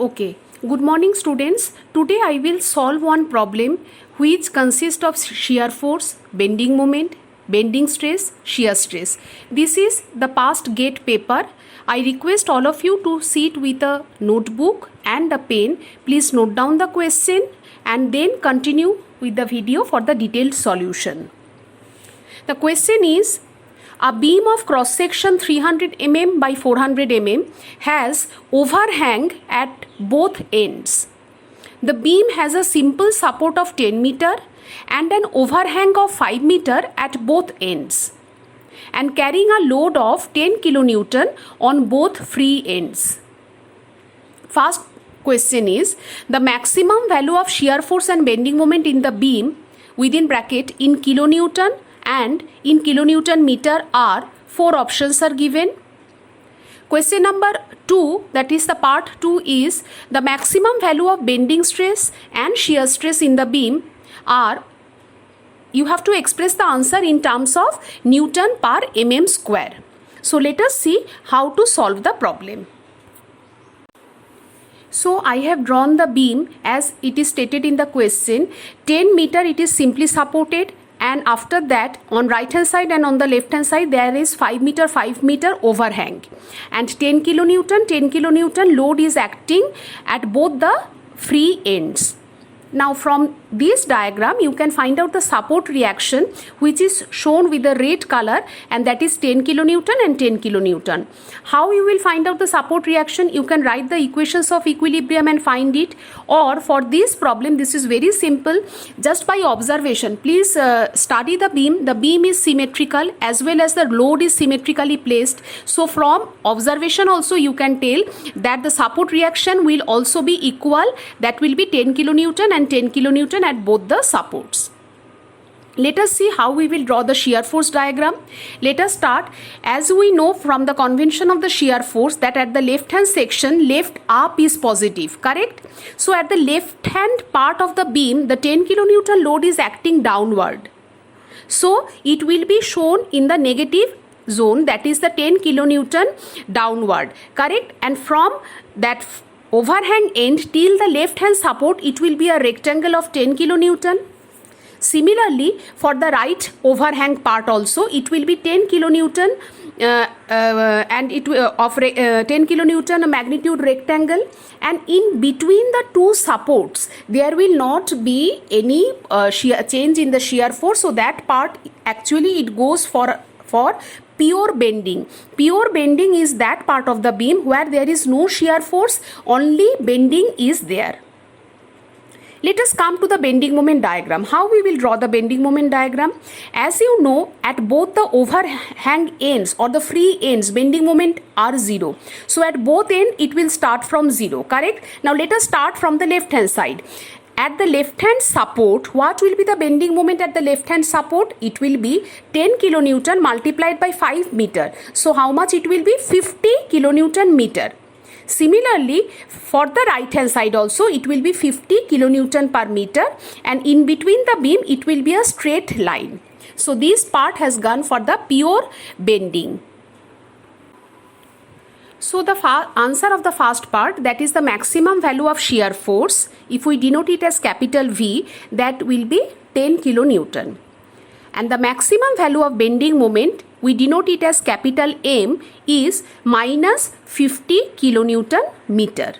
Okay, good morning students. Today I will solve one problem which consists of shear force, bending moment, bending stress, shear stress. This is the past GATE paper. I request all of you to sit with a notebook and a pen. Please note down the question and then continue with the video for the detailed solution. The question is, a beam of cross section 300 mm by 400 mm has overhang at both ends. The beam has a simple support of 10 meter and an overhang of 5 meter at both ends and carrying a load of 10 kilonewton on both free ends. First question is, the maximum value of shear force and bending moment in the beam within bracket in kilonewton and in kilonewton meter are. Four options are given. Question number 2, that is the part 2, is the maximum value of bending stress and shear stress in the beam are. You have to express the answer in terms of Newton per mm square. So let us see how to solve the problem. So I have drawn the beam as it is stated in the question. 10 meter it is simply supported, and after that on right hand side and on the left hand side there is 5 meter overhang, and 10 kilonewton load is acting at both the free ends. Now from this diagram you can find out the support reaction, which is shown with the red color, and that is 10 kilonewton and 10 kilonewton. How you will find out the support reaction? You can write the equations of equilibrium and find it, or for this problem this is very simple, just by observation. Please study the beam. The beam is symmetrical as well as the load is symmetrically placed. So from observation also you can tell that the support reaction will also be equal, that will be 10 kilonewton and 10 kilonewton at both the supports. Let us see how we will draw the shear force diagram. Let us start. As we know from the convention of the shear force, that at the left hand section, left up is positive, correct? So at the left hand part of the beam, the 10 kilonewton load is acting downward. So it will be shown in the negative zone, that is the 10 kilonewton downward, correct? And from that overhang end till the left hand support, it will be a rectangle of 10 kilonewton. Similarly, for the right overhang part also, it will be 10 kilonewton and it of 10 kilonewton magnitude rectangle, and in between the two supports there will not be any shear change in the shear force. So that part actually it goes for pure bending. Pure bending is that part of the beam where there is no shear force, only bending is there. Let us come to the bending moment diagram. How we will draw the bending moment diagram? As you know, at both the overhang ends or the free ends, bending moment are 0. So at both ends it will start from 0, correct? Now let us start from the left hand side. At the left hand support, what will be the bending moment at the left hand support? It will be 10 kilonewton multiplied by 5 meter. So how much it will be? 50 kilonewton meter. Similarly, for the right hand side also it will be 50 kilonewton per meter, and in between the beam it will be a straight line. So this part has gone for the pure bending. So the answer of the first part, that is the maximum value of shear force, if we denote it as capital V, that will be 10 kilonewton. And the maximum value of bending moment, we denote it as capital M, is minus 50 kilonewton meter.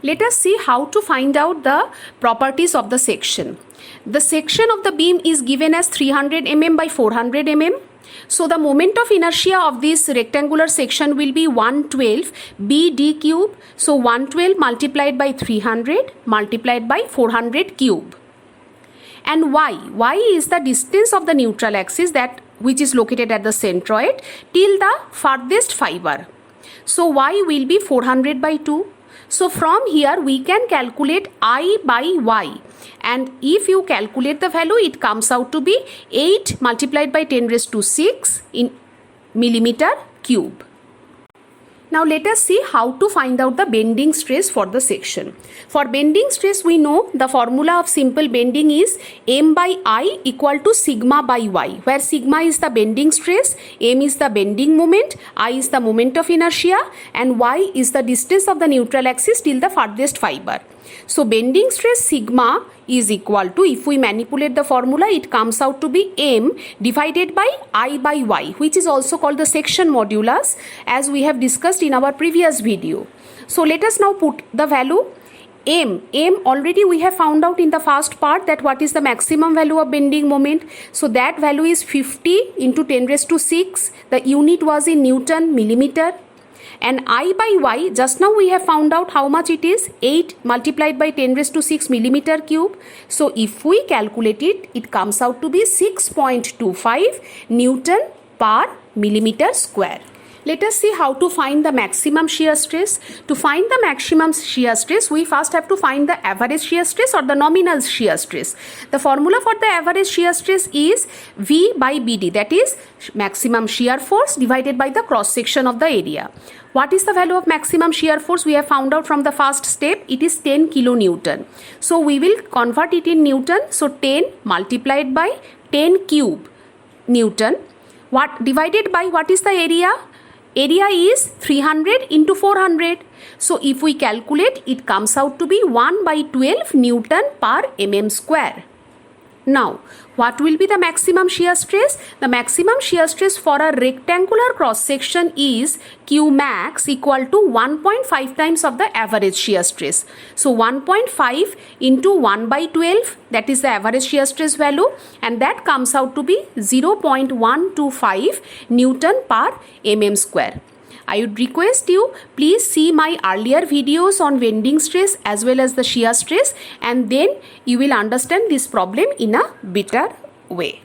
Let us see how to find out the properties of the section. The section of the beam is given as 300 mm by 400 mm. So the moment of inertia of this rectangular section will be 112 BD cube. So 112 multiplied by 300 multiplied by 400 cube. And y is the distance of the neutral axis, that which is located at the centroid till the farthest fiber. So y will be 400 by 2. So from here we can calculate I by y, and if you calculate the value, it comes out to be 8 multiplied by 10 raised to 6 in millimeter cube. Now let us see how to find out the bending stress for the section. For bending stress, we know the formula of simple bending is M by I equal to sigma by Y, where sigma is the bending stress, M is the bending moment, I is the moment of inertia, and Y is the distance of the neutral axis till the farthest fiber. So bending stress sigma is equal to, if we manipulate the formula, it comes out to be M divided by I by Y, which is also called the section modulus, as we have discussed in our previous video. So let us now put the value M already we have found out in the first part that what is the maximum value of bending moment. So that value is 50 into 10 raised to 6. The unit was in Newton millimeter. And I by Y, just now we have found out how much it is, 8 multiplied by 10 raised to 6 millimeter cube. So if we calculate it, it comes out to be 6.25 Newton per millimeter square. Let us see how to find the maximum shear stress. To find the maximum shear stress, we first have to find the average shear stress or the nominal shear stress. The formula for the average shear stress is V by BD, that is maximum shear force divided by the cross section of the area. What is the value of maximum shear force? We have found out from the first step, it is 10 kilonewton. So we will convert it in Newton. So 10 multiplied by 10 cube Newton. What divided by what is the area? Area is 300 into 400. So if we calculate, it comes out to be 1 by 12 Newton per mm square. Now, what will be the maximum shear stress? The maximum shear stress for a rectangular cross section is Q max equal to 1.5 times of the average shear stress. So 1.5 into 1 by 12, that is the average shear stress value, and that comes out to be 0.125 Newton per mm square. I would request you, please see my earlier videos on bending stress as well as the shear stress, and then you will understand this problem in a better way.